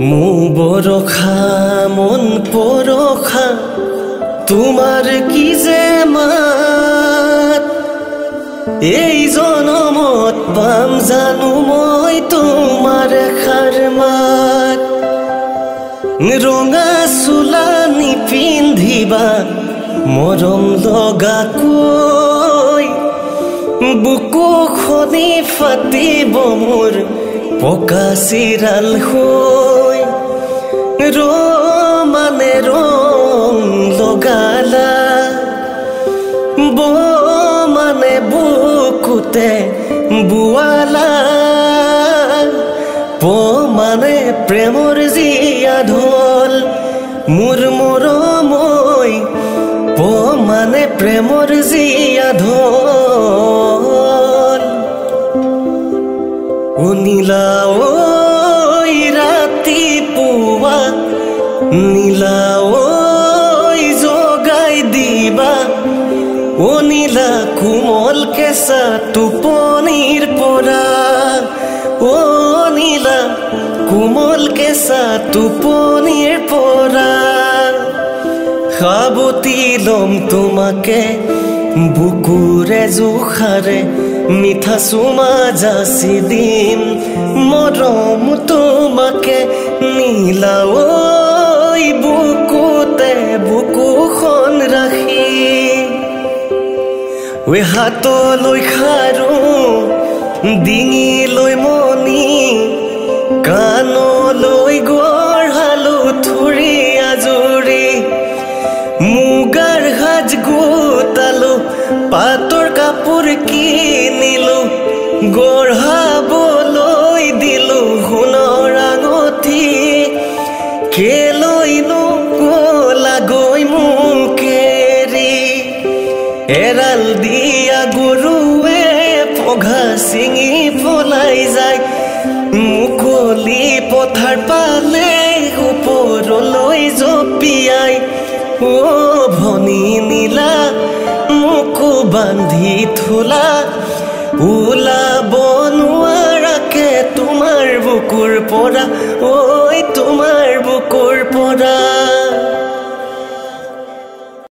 মো বৰষা মন পৰখা তোমাৰ কি যে মাত এই জনমত পাম জানো মই তোমাৰ এষাৰ মাত ৰঙা চোলা নিপিন্ধিবা মৰম লগাকৈ বুকু খনি ফাটিব মোৰ পকা চিৰাল হৈ মানে ৰং লগালা মানে বুকুতে বোৱালা মানে প্ৰেমৰ জিয়া ঢল মোৰ মৰমৈ মানে প্ৰেমৰ জিয়া ঢল নীলা ঐ ৰাতিপুৱা নীলা ঐ জগাই দিবা নীলা কোমল কেঁচা টোপনিৰ পৰা নীলা কোমল কেঁচা টোপনিৰ পৰা সাবতি লম তোমাকে বুকুৰে জোখাৰে মিঠা চুমা যাচি দিম মৰম তোমাকে নীলা ঐ বুকুতে বুকুখন ৰাখি হাতলৈ খাৰু ডিঙিলৈ মণি কাণলৈ গঢ়ালো থুৰি আজুৰি মুগাৰ সাজ গোটালো পাটৰ কাপোৰ কিনিলো গঢ়াবলৈ দিলো সোণৰ আঙঠি কেলৈনো গলাগৈ মুকেৰি এৰাল দিয়া গৰুৱে পঘা ছিঙি পলাই যায় মুকলি পথাৰ পালে ওপৰলৈ জপিয়াই ভনী নীলা মোকো বান্ধি থোলা ওলাব